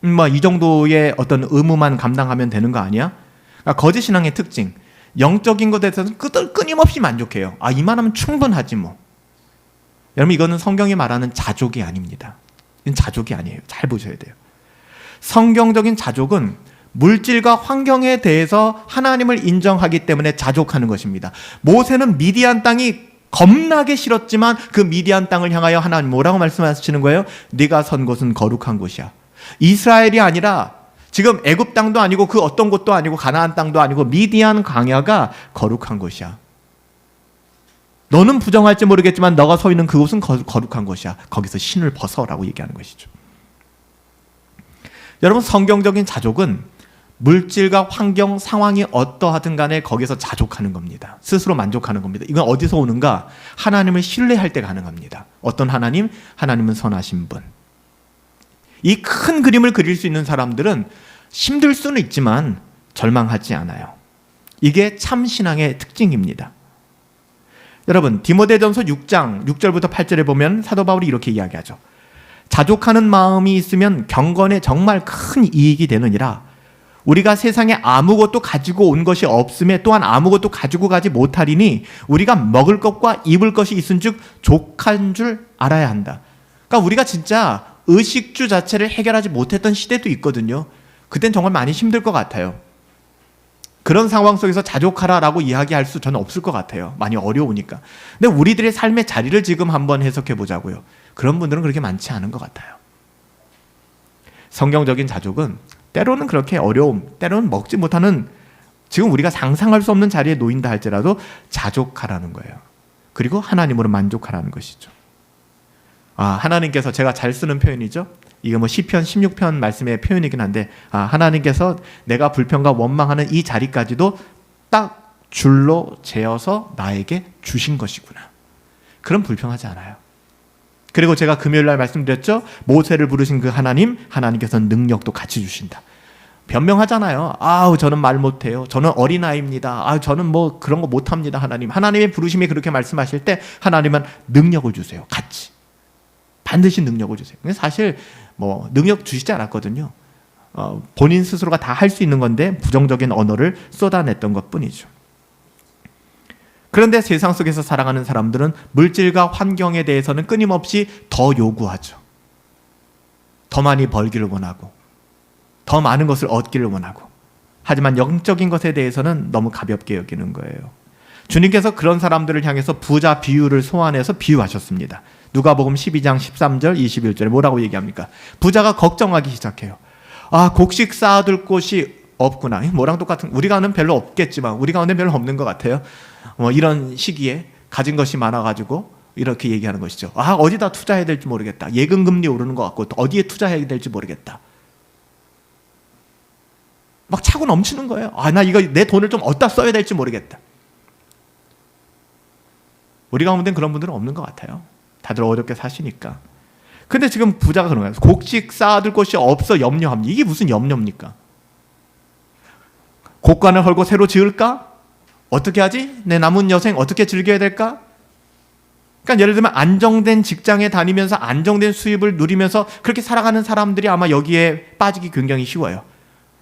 뭐 이 정도의 어떤 의무만 감당하면 되는 거 아니야? 그러니까 거짓 신앙의 특징, 영적인 것에 대해서는 끊임없이 만족해요. 아, 이만하면 충분하지 뭐. 여러분, 이거는 성경이 말하는 자족이 아닙니다. 이건 자족이 아니에요. 잘 보셔야 돼요. 성경적인 자족은 물질과 환경에 대해서 하나님을 인정하기 때문에 자족하는 것입니다. 모세는 미디안 땅이 겁나게 싫었지만 그 미디안 땅을 향하여 하나님 뭐라고 말씀하시는 거예요? 네가 선 곳은 거룩한 곳이야. 이스라엘이 아니라 지금 애굽 땅도 아니고 그 어떤 곳도 아니고 가나안 땅도 아니고 미디안 광야가 거룩한 곳이야. 너는 부정할지 모르겠지만 너가 서 있는 그곳은 거룩한 곳이야. 거기서 신을 벗어라고 얘기하는 것이죠. 여러분, 성경적인 자족은 물질과 환경, 상황이 어떠하든 간에 거기서 자족하는 겁니다. 스스로 만족하는 겁니다. 이건 어디서 오는가? 하나님을 신뢰할 때 가능합니다. 어떤 하나님? 하나님은 선하신 분. 이 큰 그림을 그릴 수 있는 사람들은 힘들 수는 있지만 절망하지 않아요. 이게 참 신앙의 특징입니다. 여러분, 디모데전서 6장 6절부터 8절에 보면 사도 바울이 이렇게 이야기하죠. 자족하는 마음이 있으면 경건에 정말 큰 이익이 되느니라. 우리가 세상에 아무것도 가지고 온 것이 없음에 또한 아무것도 가지고 가지 못하리니 우리가 먹을 것과 입을 것이 있은즉 족한 줄 알아야 한다. 그러니까 우리가 진짜 의식주 자체를 해결하지 못했던 시대도 있거든요. 그땐 정말 많이 힘들 것 같아요. 그런 상황 속에서 자족하라라고 이야기할 수 저는 없을 것 같아요. 많이 어려우니까. 근데 우리들의 삶의 자리를 지금 한번 해석해 보자고요. 그런 분들은 그렇게 많지 않은 것 같아요. 성경적인 자족은 때로는 그렇게 어려움, 때로는 먹지 못하는 지금 우리가 상상할 수 없는 자리에 놓인다 할지라도 자족하라는 거예요. 그리고 하나님으로 만족하라는 것이죠. 하나님께서, 제가 잘 쓰는 표현이죠. 이게 뭐 시편 16편 말씀의 표현이긴 한데, 하나님께서 내가 불평과 원망하는 이 자리까지도 딱 줄로 재어서 나에게 주신 것이구나. 그럼 불평하지 않아요. 그리고 제가 금요일날 말씀드렸죠. 모세를 부르신 그 하나님께서는 능력도 같이 주신다. 변명하잖아요. 저는 말 못해요. 저는 어린아이입니다. 저는 뭐 그런 거 못합니다. 하나님의 부르심이 그렇게 말씀하실 때 하나님은 능력을 주세요. 같이. 반드시 능력을 주세요. 근데 사실 뭐 능력 주시지 않았거든요. 본인 스스로가 다 할 수 있는 건데 부정적인 언어를 쏟아냈던 것뿐이죠. 그런데 세상 속에서 살아가는 사람들은 물질과 환경에 대해서는 끊임없이 더 요구하죠. 더 많이 벌기를 원하고 더 많은 것을 얻기를 원하고, 하지만 영적인 것에 대해서는 너무 가볍게 여기는 거예요. 주님께서 그런 사람들을 향해서 부자 비유를 소환해서 비유하셨습니다. 누가복음 12장 13절 21절에 뭐라고 얘기합니까? 부자가 걱정하기 시작해요. 곡식 쌓아둘 곳이 없구나. 뭐랑 똑같은, 우리 가는 별로 없겠지만 우리 가운데 별로 없는 것 같아요. 이런 시기에 가진 것이 많아가지고 이렇게 얘기하는 것이죠. 어디다 투자해야 될지 모르겠다. 예금금리 오르는 것 같고 어디에 투자해야 될지 모르겠다. 막 차고 넘치는 거예요. 나 이거 내 돈을 좀 어디다 써야 될지 모르겠다. 우리 가운데는 그런 분들은 없는 것 같아요. 다들 어렵게 사시니까. 근데 지금 부자가 그런 거예요. 곡식 쌓아둘 곳이 없어 염려합니다. 이게 무슨 염려입니까? 곡간을 헐고 새로 지을까? 어떻게 하지? 내 남은 여생 어떻게 즐겨야 될까? 그러니까 예를 들면 안정된 직장에 다니면서 안정된 수입을 누리면서 그렇게 살아가는 사람들이 아마 여기에 빠지기 굉장히 쉬워요.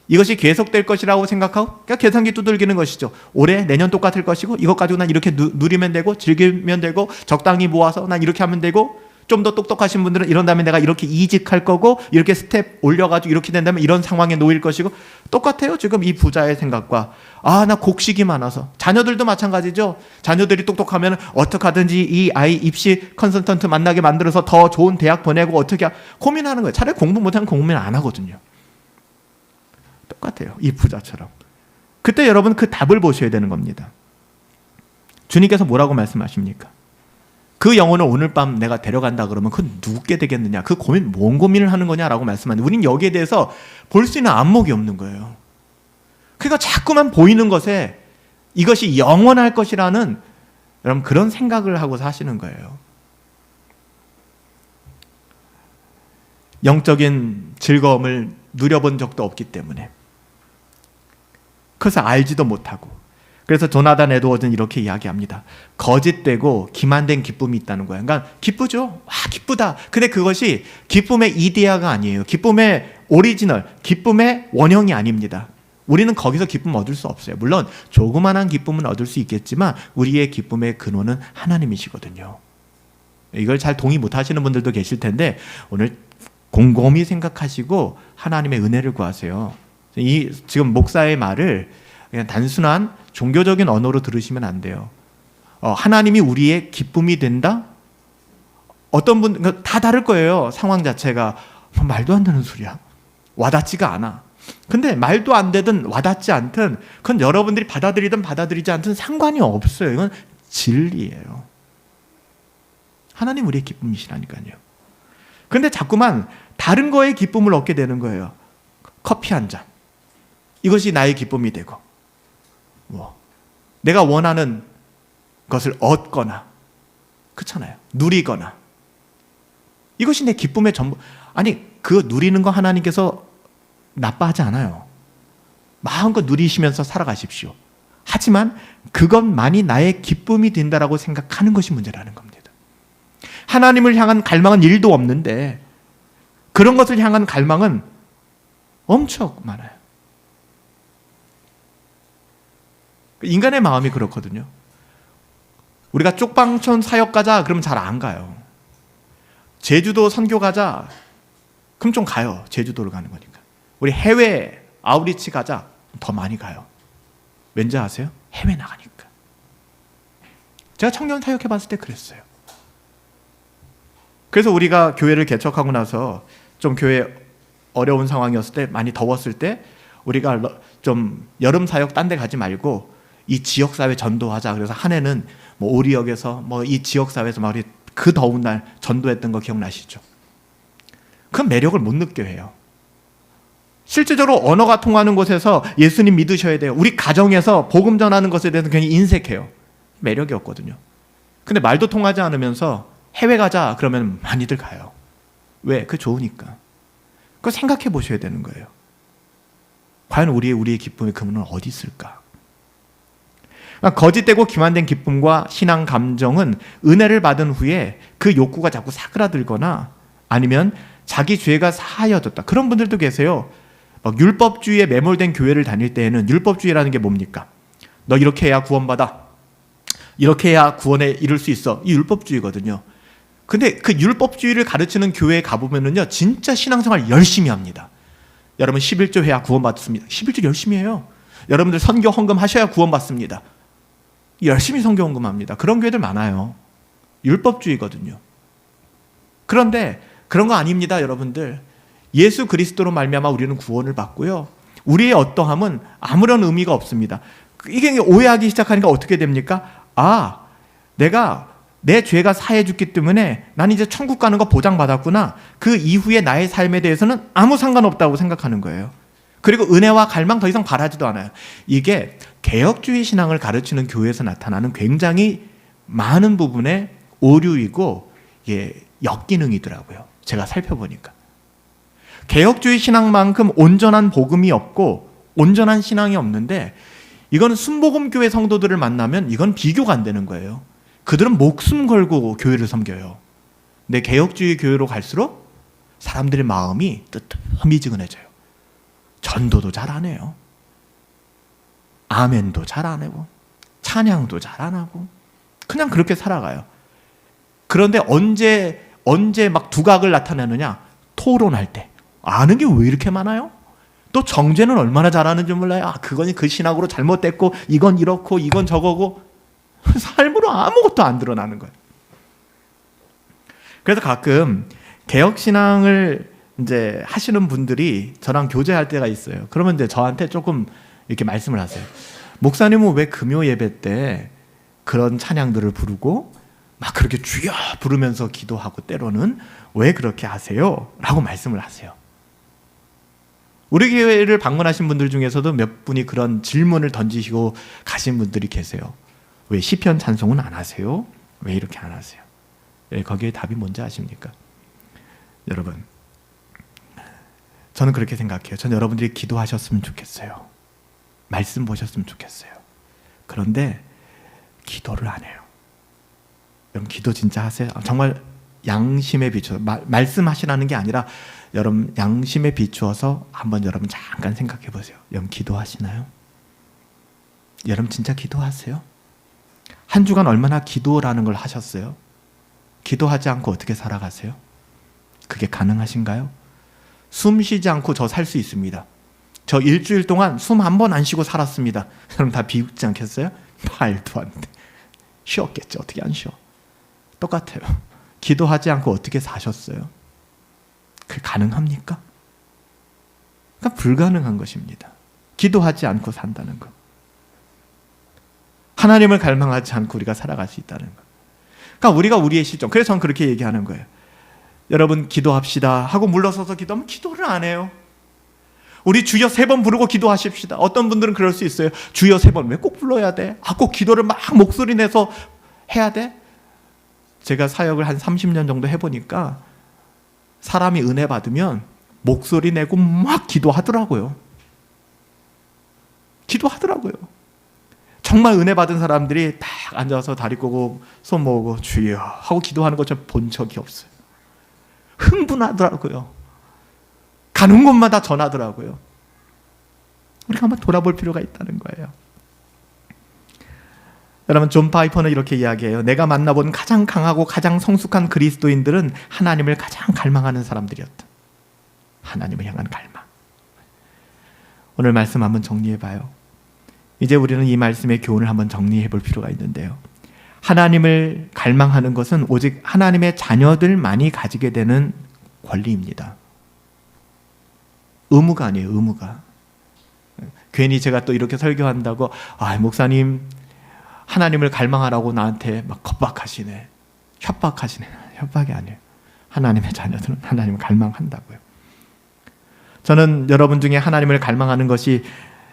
이것이 계속될 것이라고 생각하고 그러니까 계산기 두들기는 것이죠. 올해 내년 똑같을 것이고 이것 가지고 난 이렇게 누리면 되고 즐기면 되고 적당히 모아서 난 이렇게 하면 되고 좀 더 똑똑하신 분들은 이런 다음에 내가 이렇게 이직할 거고 이렇게 스텝 올려가지고 이렇게 된다면 이런 상황에 놓일 것이고 똑같아요. 지금 이 부자의 생각과 나 곡식이 많아서 자녀들도 마찬가지죠. 자녀들이 똑똑하면 어떻게 하든지 이 아이 입시 컨설턴트 만나게 만들어서 더 좋은 대학 보내고 어떻게 고민하는 거예요. 차라리 공부 못하면 고민 안 하거든요. 똑같아요. 이 부자처럼. 그때 여러분 그 답을 보셔야 되는 겁니다. 주님께서 뭐라고 말씀하십니까? 그 영혼을 오늘 밤 내가 데려간다 그러면 그건 누구께 되겠느냐? 그 고민, 뭔 고민을 하는 거냐라고 말씀하는데 우린 여기에 대해서 볼 수 있는 안목이 없는 거예요. 그러니까 자꾸만 보이는 것에 이것이 영원할 것이라는 여러분 그런 생각을 하고 사시는 거예요. 영적인 즐거움을 누려본 적도 없기 때문에 그래서 알지도 못하고 그래서 조나단 에드워즈는 이렇게 이야기합니다. 거짓되고 기만된 기쁨이 있다는 거예요. 그러니까 기쁘죠. 기쁘다. 근데 그것이 기쁨의 이데아가 아니에요. 기쁨의 오리지널, 기쁨의 원형이 아닙니다. 우리는 거기서 기쁨을 얻을 수 없어요. 물론 조그만한 기쁨은 얻을 수 있겠지만 우리의 기쁨의 근원은 하나님이시거든요. 이걸 잘 동의 못 하시는 분들도 계실 텐데 오늘 곰곰이 생각하시고 하나님의 은혜를 구하세요. 지금 목사의 말을 그냥 단순한 종교적인 언어로 들으시면 안 돼요. 하나님이 우리의 기쁨이 된다? 어떤 분, 다 다를 거예요. 상황 자체가. 말도 안 되는 소리야. 와닿지가 않아. 근데 말도 안 되든 와닿지 않든 그건 여러분들이 받아들이든 받아들이지 않든 상관이 없어요. 이건 진리예요. 하나님 우리의 기쁨이시라니까요. 근데 자꾸만 다른 거에 기쁨을 얻게 되는 거예요. 커피 한 잔. 이것이 나의 기쁨이 되고 내가 원하는 것을 얻거나 그렇잖아요. 누리거나 이것이 내 기쁨의 전부. 아니 그 누리는 거 하나님께서 나빠하지 않아요. 마음껏 누리시면서 살아가십시오. 하지만 그것만이 나의 기쁨이 된다라고 생각하는 것이 문제라는 겁니다. 하나님을 향한 갈망은 1도 없는데 그런 것을 향한 갈망은 엄청 많아요. 인간의 마음이 그렇거든요. 우리가 쪽방촌 사역 가자 그러면 잘 안 가요. 제주도 선교 가자 그럼 좀 가요. 제주도를 가는 거니까. 우리 해외 아우리치 가자 더 많이 가요. 왠지 아세요? 해외 나가니까. 제가 청년 사역해 봤을 때 그랬어요. 그래서 우리가 교회를 개척하고 나서 좀 교회 어려운 상황이었을 때 많이 더웠을 때 우리가 좀 여름 사역 딴 데 가지 말고 이 지역사회 전도하자. 그래서 한 해는 오리역에서 이 지역사회에서 막 그 더운 날 전도했던 거 기억나시죠? 그 매력을 못 느껴 해요. 실제적으로 언어가 통하는 곳에서 예수님 믿으셔야 돼요. 우리 가정에서 복음 전하는 것에 대해서 괜히 인색해요. 매력이 없거든요. 근데 말도 통하지 않으면서 해외 가자 그러면 많이들 가요. 왜? 그게 좋으니까. 그거 생각해 보셔야 되는 거예요. 과연 우리의 기쁨의 근원은 어디 있을까? 그러니까 거짓되고 기만된 기쁨과 신앙 감정은 은혜를 받은 후에 그 욕구가 자꾸 사그라들거나 아니면 자기 죄가 사하여졌다. 그런 분들도 계세요. 막 율법주의에 매몰된 교회를 다닐 때에는 율법주의라는 게 뭡니까? 너 이렇게 해야 구원받아. 이렇게 해야 구원에 이를 수 있어. 이 율법주의거든요. 근데 그 율법주의를 가르치는 교회에 가보면은요, 진짜 신앙생활 열심히 합니다. 여러분 11조 해야 구원받습니다. 11조 열심히 해요. 여러분들 선교 헌금 하셔야 구원받습니다. 열심히 선교 헌금합니다. 그런 교회들 많아요. 율법주의거든요. 그런데 그런 거 아닙니다, 여러분들. 예수 그리스도로 말미암아 우리는 구원을 받고요. 우리의 어떠함은 아무런 의미가 없습니다. 이게 오해하기 시작하니까 어떻게 됩니까? 내가 내 죄가 사해 줬기 때문에 난 이제 천국 가는 거 보장받았구나. 그 이후에 나의 삶에 대해서는 아무 상관없다고 생각하는 거예요. 그리고 은혜와 갈망 더 이상 바라지도 않아요. 이게 개혁주의 신앙을 가르치는 교회에서 나타나는 굉장히 많은 부분의 오류이고 역기능이더라고요. 제가 살펴보니까. 개혁주의 신앙만큼 온전한 복음이 없고 온전한 신앙이 없는데 이건 순복음교회 성도들을 만나면 이건 비교가 안 되는 거예요. 그들은 목숨 걸고 교회를 섬겨요. 근데 개혁주의 교회로 갈수록 사람들의 마음이 뜨뜻미지근해져요. 전도도 잘 안 해요. 아멘도 잘 안 하고 찬양도 잘 안 하고 그냥 그렇게 살아가요. 그런데 언제 막 두각을 나타내느냐? 토론할 때. 아는 게 왜 이렇게 많아요? 또 정죄는 얼마나 잘하는지 몰라요. 아, 그건 그 신학으로 잘못됐고 이건 이렇고 이건 저거고 삶으로 아무것도 안 드러나는 거예요. 그래서 가끔 개혁신앙을 이제 하시는 분들이 저랑 교제할 때가 있어요. 그러면 이제 저한테 조금 이렇게 말씀을 하세요. 목사님은 왜 금요 예배 때 그런 찬양들을 부르고 막 그렇게 주여 부르면서 기도하고 때로는 왜 그렇게 하세요? 라고 말씀을 하세요. 우리 교회를 방문하신 분들 중에서도 몇 분이 그런 질문을 던지시고 가신 분들이 계세요. 왜 시편 찬송은 안 하세요? 왜 이렇게 안 하세요? 거기에 답이 뭔지 아십니까? 여러분, 저는 그렇게 생각해요. 전 여러분들이 기도하셨으면 좋겠어요. 말씀 보셨으면 좋겠어요. 그런데 기도를 안 해요. 여러분 기도 진짜 하세요? 정말 양심에 비추어 말씀하시라는 게 아니라 여러분 양심에 비추어서 한번 여러분 잠깐 생각해 보세요. 여러분 기도하시나요? 여러분 진짜 기도하세요? 한 주간 얼마나 기도라는 걸 하셨어요? 기도하지 않고 어떻게 살아가세요? 그게 가능하신가요? 숨 쉬지 않고 저 살 수 있습니다. 저 일주일 동안 숨 한 번 안 쉬고 살았습니다. 여러분 다 비웃지 않겠어요? 말도 안 돼. 쉬었겠죠. 어떻게 안 쉬어? 똑같아요. 기도하지 않고 어떻게 사셨어요? 그게 가능합니까? 그러니까 불가능한 것입니다. 기도하지 않고 산다는 것. 하나님을 갈망하지 않고 우리가 살아갈 수 있다는 것. 그러니까 우리가 우리의 실정. 그래서 저는 그렇게 얘기하는 거예요. 여러분 기도합시다 하고 물러서서 기도하면 기도를 안 해요. 우리 주여 3번 부르고 기도하십시다. 어떤 분들은 그럴 수 있어요. 주여 3번 왜 꼭 불러야 돼? 꼭 기도를 막 목소리 내서 해야 돼? 제가 사역을 한 30년 정도 해보니까 사람이 은혜 받으면 목소리 내고 막 기도하더라고요. 기도하더라고요. 정말 은혜 받은 사람들이 딱 앉아서 다리 꼬고 손 모으고 주여 하고 기도하는 거 저 본 적이 없어요. 흥분하더라고요. 가는 곳마다 전하더라고요. 우리가 한번 돌아볼 필요가 있다는 거예요. 여러분 존 파이퍼는 이렇게 이야기해요. 내가 만나본 가장 강하고 가장 성숙한 그리스도인들은 하나님을 가장 갈망하는 사람들이었다. 하나님을 향한 갈망. 오늘 말씀 한번 정리해봐요. 이제 우리는 이 말씀의 교훈을 한번 정리해 볼 필요가 있는데요. 하나님을 갈망하는 것은 오직 하나님의 자녀들만이 가지게 되는 권리입니다. 의무가 아니에요. 의무가. 괜히 제가 또 이렇게 설교한다고 목사님 하나님을 갈망하라고 나한테 막 겁박하시네. 협박하시네. 협박이 아니에요. 하나님의 자녀들은 하나님을 갈망한다고요. 저는 여러분 중에 하나님을 갈망하는 것이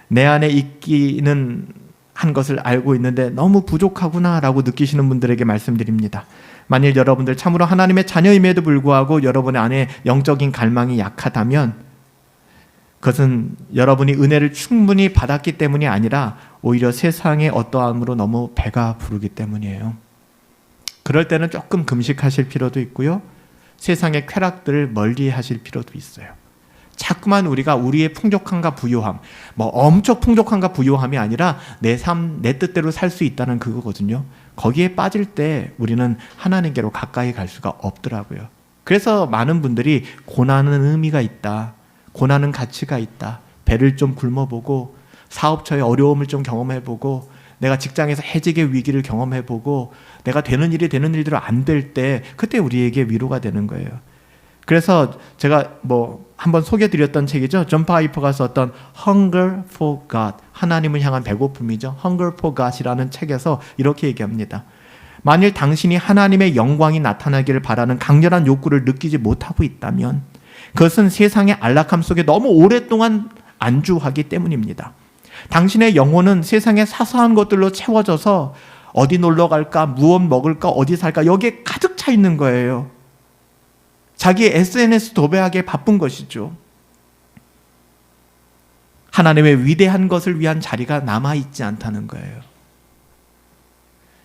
내 안에 있기는 한 것을 알고 있는데 너무 부족하구나라고 느끼시는 분들에게 말씀드립니다. 만일 여러분들 참으로 하나님의 자녀임에도 불구하고 여러분 안에 영적인 갈망이 약하다면 그것은 여러분이 은혜를 충분히 받았기 때문이 아니라 오히려 세상의 어떠함으로 너무 배가 부르기 때문이에요. 그럴 때는 조금 금식하실 필요도 있고요. 세상의 쾌락들을 멀리 하실 필요도 있어요. 자꾸만 우리가 우리의 풍족함과 부요함, 엄청 풍족함과 부요함이 아니라 내 삶, 내 뜻대로 살 수 있다는 그거거든요. 거기에 빠질 때 우리는 하나님께로 가까이 갈 수가 없더라고요. 그래서 많은 분들이 고난은 의미가 있다. 고난은 가치가 있다. 배를 좀 굶어보고 사업처의 어려움을 좀 경험해보고 내가 직장에서 해직의 위기를 경험해보고 내가 되는 일대로 안 될 때 그때 우리에게 위로가 되는 거예요. 그래서 제가 한번 소개드렸던 책이죠. 존 파이퍼가 썼던 Hunger for God, 하나님을 향한 배고픔이죠. Hunger for God이라는 책에서 이렇게 얘기합니다. 만일 당신이 하나님의 영광이 나타나기를 바라는 강렬한 욕구를 느끼지 못하고 있다면 그것은 세상의 안락함 속에 너무 오랫동안 안주하기 때문입니다. 당신의 영혼은 세상의 사소한 것들로 채워져서 어디 놀러 갈까, 무엇 먹을까, 어디 살까 여기에 가득 차 있는 거예요. 자기의 SNS 도배하기에 바쁜 것이죠. 하나님의 위대한 것을 위한 자리가 남아있지 않다는 거예요.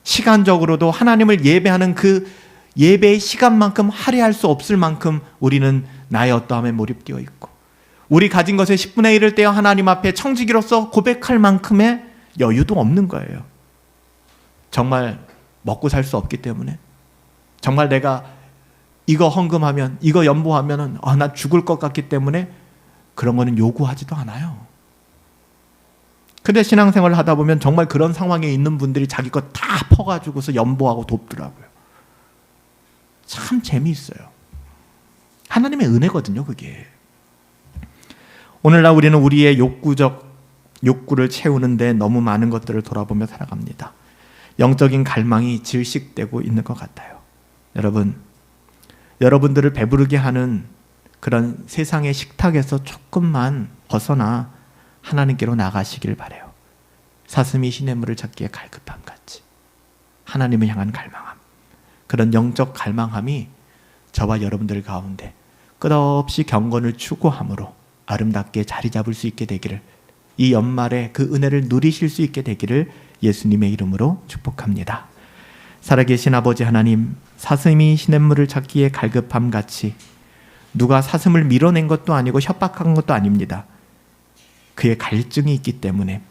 시간적으로도 하나님을 예배하는 그 예배의 시간만큼 할애할 수 없을 만큼 우리는 나의 어떠함에 몰입되어 있고, 우리 가진 것의 10분의 1을 떼어 하나님 앞에 청지기로서 고백할 만큼의 여유도 없는 거예요. 정말 먹고 살 수 없기 때문에, 정말 내가 이거 헌금하면, 이거 연보하면 나 죽을 것 같기 때문에 그런 거는 요구하지도 않아요. 근데 신앙생활을 하다 보면 정말 그런 상황에 있는 분들이 자기 것 다 퍼가지고서 연보하고 돕더라고요. 참 재미있어요. 하나님의 은혜거든요, 그게. 오늘날 우리는 우리의 욕구를 채우는데 너무 많은 것들을 돌아보며 살아갑니다. 영적인 갈망이 질식되고 있는 것 같아요. 여러분들을 배부르게 하는 그런 세상의 식탁에서 조금만 벗어나 하나님께로 나가시길 바라요. 사슴이 시냇물을 찾기에 갈급함 같이 하나님을 향한 갈망함, 그런 영적 갈망함이 저와 여러분들 가운데 끝없이 경건을 추구함으로 아름답게 자리 잡을 수 있게 되기를, 이 연말에 그 은혜를 누리실 수 있게 되기를 예수님의 이름으로 축복합니다. 살아계신 아버지 하나님, 사슴이 시냇물을 찾기에 갈급함 같이 누가 사슴을 밀어낸 것도 아니고 협박한 것도 아닙니다. 그의 갈증이 있기 때문에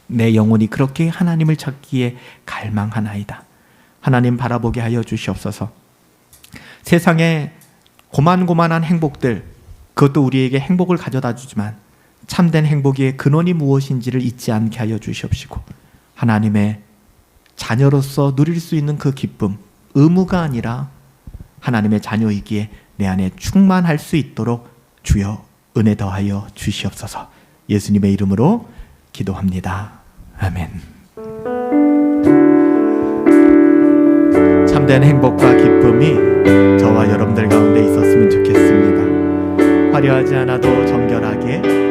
내 영혼이 그렇게 하나님을 찾기에 갈망하나이다. 하나님 바라보게 하여 주시옵소서. 세상에 고만고만한 행복들, 그것도 우리에게 행복을 가져다 주지만 참된 행복의 근원이 무엇인지를 잊지 않게 하여 주시옵시고, 하나님의 자녀로서 누릴 수 있는 그 기쁨, 의무가 아니라 하나님의 자녀이기에 내 안에 충만할 수 있도록 주여 은혜 더하여 주시옵소서. 예수님의 이름으로 기도합니다. 아멘. 참된 행복과 기쁨이 저와 여러분들 가운데 있었으면 좋겠습니다. 화려하지 않아도 정결하게